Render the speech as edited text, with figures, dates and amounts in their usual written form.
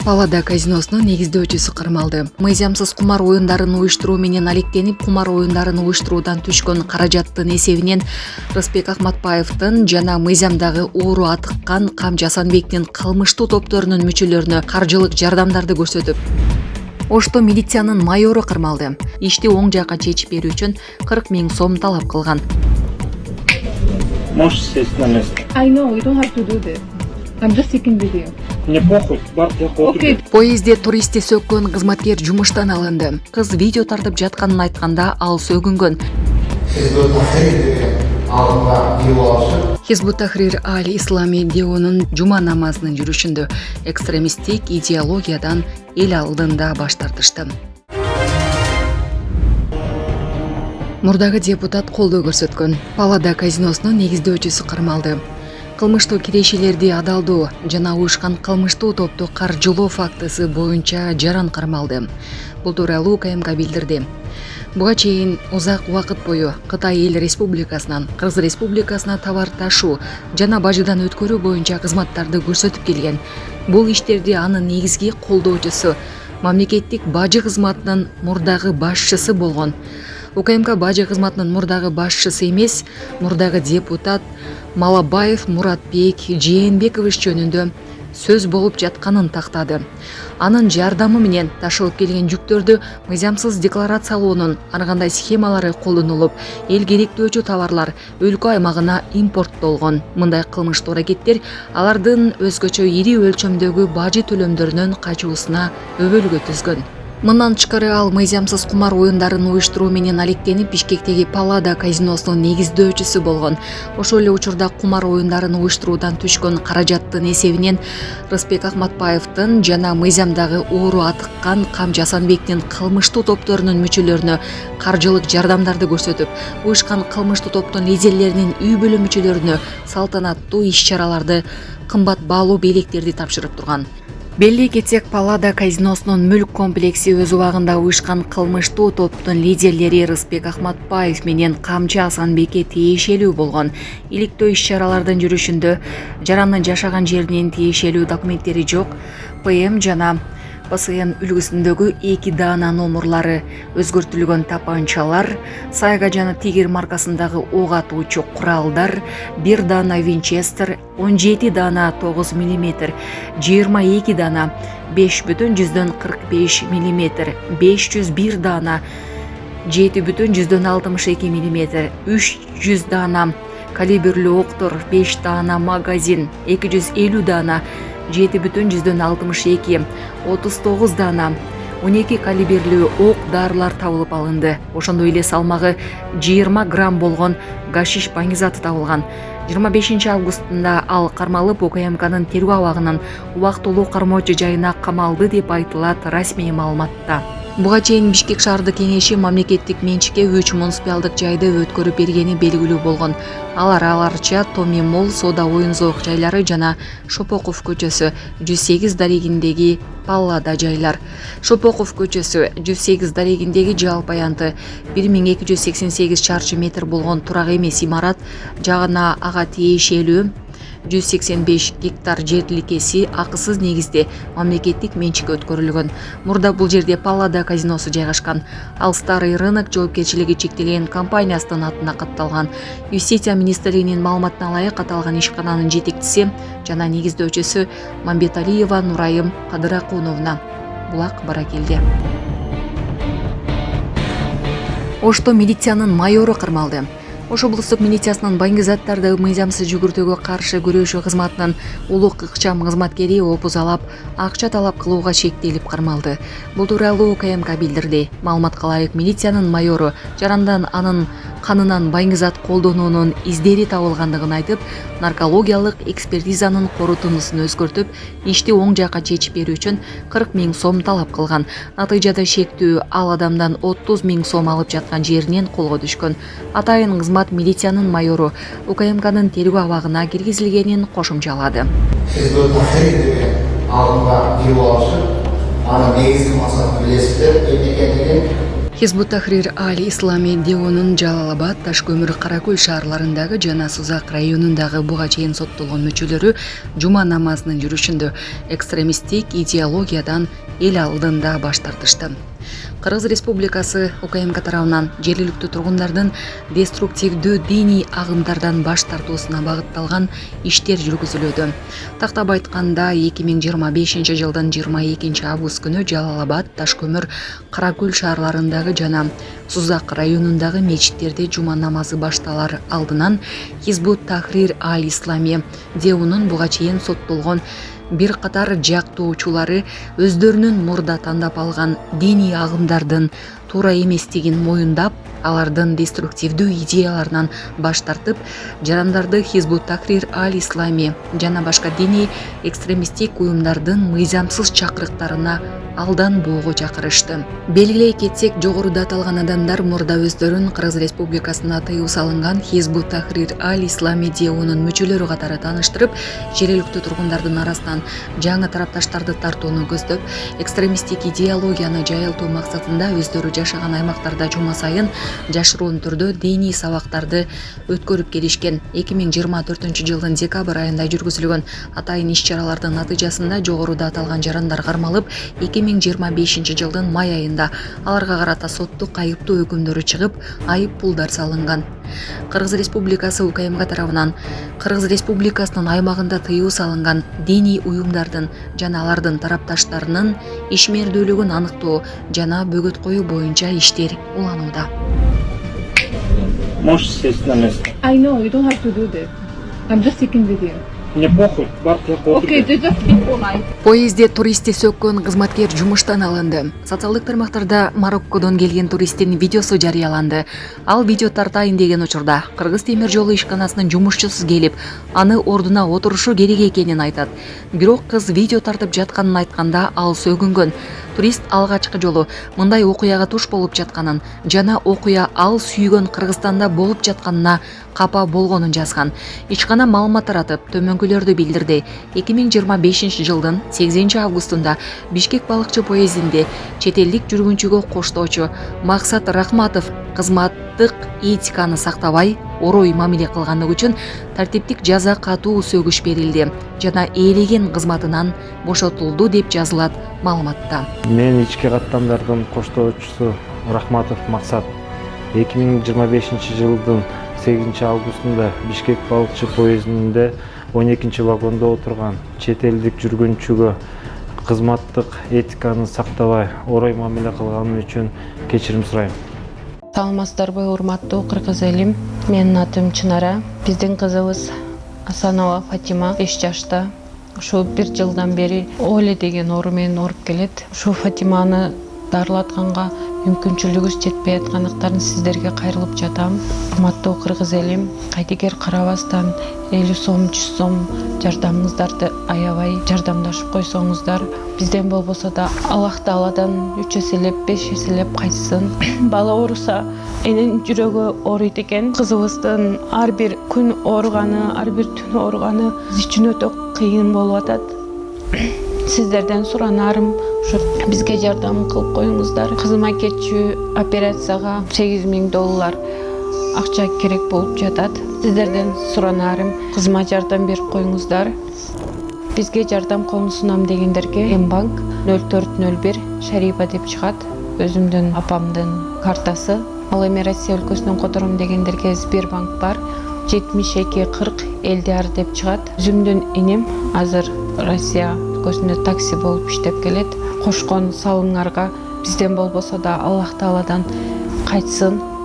Паллада казиносунун негиздөөчүсү кармалды. Мыйзамсыз кумар оюндарын уюштуруу менен алектенип, кумар оюндарын уюштуруудан түшкөн каражаттын эсебинен Рыспек Ахматбаевдин жана мыйзамдагы оору атыккан Камчы Асанбектин кылмыштуу топторунун мүчөлөрүнө каржылык жардамдарды көрсөтүп, Ошто милициянын майору кармалды. Ишти оң жакка чечип берүү үчүн 40 000 сом талап кылган. Можешь сесть на место. I know, you don't have to do this. I'm just sitting with you. Мне похуй, бар Okay. Поездде туристти сөккөн кызматкер жумуштан алынды. Кыз видео тартып жатканын айтканда ал сөгүнгөн. Хизбут Тахрир Аль-Ислами Деонун жума намазынын жүрүшүндө экстремисттик идеологиядан эл алдында баш тартышты. Мурдагы депутат колдоо көрсөткөн. Паллада казиносунун негиздөөчүсү кармалды. Кылмыштуу кирешелерди адалдоо жана уюшкан кылмыштуу топту каржылоо фактысы боюнча жаран кармалды. Бул тууралуу УКМК билдирди. Буга чейин узак убакыт бою Кытай Эл Республикасынан Кыргыз Республикасына товар ташуу жана бажыдан өткөрүү боюнча кызматтарды көрсөтүп келген. Бул иштерди анын негизги колдоочусу мамлекеттик бажы кызматынын мурдагы башчысы болгон. УКМК бажы кызматынын мурдагы башчысы эмес, мурдагы депутат Малабаев Муратбек Жээнбекович жөнүндө сөз болуп жатканын тактады. Анын жардамы менен ташылып келген жүктөрдү мыйзамсыз декларациялоонун ар кандай схемалары колдонулуп, эл керектөөчү товарлар өлкө аймагына импорттолгон. Мындай кылмыштуу аракеттер алардын өзгөчө ири өлчөмдөгү бажы төлөмдөрүнөн качуусуна өбөлгө түзгөн. Мындан тышкары ал мыйзамсыз кумар оюндарын уюштуруу менен алектенип Бишкектеги Паллада казиносунун негиздөөчүсү болгон. Ошол эле учурда кумар оюндарын уюштуруудан түшкөн каражаттын эсебинен Рыспек Ахматбаевдин жана мыйзамдагы оору атыккан Камчы Асанбектин кылмыштуу топторунун мүчөлөрүнө каржылык жардамдарды көрсөтүп, уюшкан кылмыштуу топтун лидерлеринин үй бүлө мүчөлөрүнө салтанаттуу иш-чараларды, кымбат баалуу белектерди тапшырып турган. Белли кетсек, Паллада казиносунун мүлк комплекси өз убагында уюшкан кылмыштуу топтун лидерлери Рыспек Ахматбаев менен Камчы Асанбекке тиешелүү болгон. Иликтөө иш-чаралардын жүрүшүндө жарандын жашаган жеринин тиешелүү документтери жок, ПМ жана ПСН үлгүсүндөгү 2 даана номурлары, өзгөртүлгөн тапанчалар, Сайга жана Тигер маркасындагы ок атуучу куралдар, 1 даана Винчестер, 17 даана 9 мм, 22 даана 5,45 мм, 501 даана 7,62 мм, 300 даана калибрлүү октор, 5 даана магазин, 250 даана 7,62, 39 даана 12 калибрлүү ок дарылар табылып алынды. Ошондой эле салмагы 20 грамм болгон гашиш баңгизаты табылган. 25 августунда ал кармалып УКМКнын тергөө абагынын убактылуу кармоочу жайына камалды деп айтылат расмий маалыматта. Буга чейин Бишкек шаардык кеңеши мамлекеттик менчикке 3 муниципалдык жайды өткөрүп бергени белгилүү болгон. Аларча Томи Молл соода оюн-зоок жайлары жана Шопоков көчөсү 108 дарегиндеги Паллада жайлар. Шопоков көчөсү 108 дарегиндеги жалпы аянты 1288 чарчы метр болгон турак эмес имарат жагына ага тиешелүү 185 гектар жер тилкеси акысыз негизде мамлекеттик менчикке өткөрүлгөн. Мурда бул жерде Паллада казиносу жайгашкан. Ал Старый рынок жоопкерчилиги чектелген компаниясынын атына катталган. Юстиция министрлигинин маалыматына ылайык аталган ишкананын жетекчиси жана негиздөөчүсү Мамбеталиева Нурайым Кадыракуновна. Булак Баракелде. Ошто милициянын майору кармалды. Ош облустук милициясынын баңгизаттарды мыйзамсыз жүгүртүүгө каршы күрөшүү кызматынын улук ыкчам кызматкери опузалап, акча талап кылууга шектелип кармалды. Бул тууралуу УКМК билдирди. Маалыматка ылайык, милициянын майору жарандан анын канынан баңгизат колдонуунун издери табылгандыгын айтып, наркологиялык экспертизанын корутундусун өзгөртүп, ишти оң жакка чечип берүү үчүн 40 000 сом талап кылган. Натыйжада шектүү ал адамдан 30 000 сом алып жаткан жеринен колго түшкөн. Атайын кызмат милициянын майору УКМКнын тергөө абагына киргизилгенин кошумчалады. Хизбут Тахрир деген алдыга жыл алышып, анын негизги максатын билесиздер, эмне экендигин Hizbut Tahrir al-Islami DEO'нун Жалал-Абад, Ташкөмүр, Каракөл шаарларындагы жана Сузак районундагы буга чейин соттолгон мүчөлөрү жума намазынын жүрүшүндө экстремисттик идеологиядан эл алдында баш тартышты. Кыргыз Республикасы УКМК тарабынан жергиликтүү тургундардын деструктивдүү диний агымдардан баш тартуусуна багытталган иштер жүргүзүлүүдө. Тактап айтканда 2025 жылдын 22 август күнү Жалал-Абад, Ташкөмүр, Каракөл шаарларындагы жана Сузак районундагы мечиттерде жума намазы башталар алдынан Hizbut Tahrir al-Islami DEO'нун буга чейин соттолгон бир катар жактоочулары өздөрүнүн мурда тандап алган диний агымдардын туура эместигин моюндап, алардын деструктивдүү идеяларынан баш тартып, жарандарды Hizbut Tahrir al-Islami жана башка диний экстремисттик уюмдардын мыйзамсыз чакырыктарына алдан боого чакырышты. Белгилей кетсек, жогоруда аталган адамдар мурда өздөрүн Кыргыз Республикасына тыюу салынган Hizbut Tahrir al-Islami DEO'нун мүчөлөрү катары тааныштырып, жергиликтүү тургундардын арасынан жаңы тарапташтарды тартууну көздөп, экстремисттик идеологияны жайылтуу максатында өздөрү жашаган аймактарда жума сайын жашыруун түрдө диний сабактарды өткөрүп келишкен. 2024 жылдын декабрь айында жүргүзүлгөн атайын иш-чаралардын натыйжасында жогоруда аталган жарандар кармалып, 2025 жылдын май айында аларга карата соттук айыптуу өкүмдөрү чыгып, айып пулдар салынган. Кыргыз Республикасы УКМК тарабынан Кыргыз Республикасынын аймагында тыюу салынган диний уюмдардын жана алардын тарапташтарынын ишмердүүлүгүн аныктоо жана бөгөт коюу боюнча иштер уланууда. Можешь сесть на место. I know, you don't have to do that. I'm just taking video. Мне похуй, Барклey похуй. Okay, just be polite. Поездде туристти сөккөн кызматкер жумуштан алынды. Социалдык тармактарда Мароккодон келген туристтин видеосу жарыяланды. Ал видео тартайын деген учурда Кыргыз темир жолу ишканасынын жумушчусу келип, аны ордуна отурушу керек экенин айтат. Бирок кыз видео тартып жатканын айтканда ал сөгүнгөн. Турист алгачкы жолу мындай окуяга туш болуп жатканын жана окуя ал сүйгөн Кыргызстанда болуп жатканына капа болгонун жазган. Ишкана маалымат таратып, төмөнкүлөрдү билдирди. 2025 жылдын 8 августунда Бишкек балыкчы поездинде чет элдик жүргүнчүгө коштоочу Максат Рахматов кызматтык этиканы сактабай, орой мамиле кылганлыгы үчүн тартиптик жаза катуу сөгүш берилди жана ээлеген кызматынан бошотулду деп жазылат маалыматта. Мен ички каттамдардын коштоочусу Рахматов Максат 2025 жылдын 8 августунда Бишкек балыкчы поездинде 12 вагонда отурган чет элдик жүргүнчүгө кызматтык этиканы сактабай, орой мамиле кылганым үчүн кечирим сурайм. Саламатсыздарбы, урматтуу кыргыз элим. Менин атым Чынара. Биздин кызыбыз Асанова Фатима 5 жашта. Ушу 1 жылдан бери Оле деген оору менен ооруп келет. Ушу Фатиманы дарылатканга мүмкүнчүлүгүбүз жетпей аткандыктарын сиздерге кайрылып жатам. Урматтуу кыргыз элим, кайтегер карабастан 50 сом, 100 сом жардамыңыздарды аябай жардамдашып койсоңуздар, бизден болбосо да Аллах Тааладан 3 эселеп, 5 эселеп кайтсын. Бала ооруса, энин жүрөгү ооруйт экен. Кызыбыздын ар бир күн ооруганы, ар бир түн ооруганы биз үчүн өтө кыйын болуп атат. Сиздерден суранарым, ушу бизге жардам кылып коюңуздар. Кызыма кетчү операцияга $8,000 акча керек болуп жатат. Сиздерден суранарым, кызыма жардам берип коюңуздар. Бизге жардам колун сунам дегендерге Мбанк 0401 Шарипа деп чыгат. Өзүмдүн апамдын картасы. Ал эми Россия өлкөсүнөн котором дегендерге Сбербанк бар. 7240 Элдиар деп чыгат. Өзүмдүн иним азыр Россия өлкөсүндө такси болуп иштеп келет. Кошкон салымыңарга бизден болбосо да Аллах Тааладан кайтсын.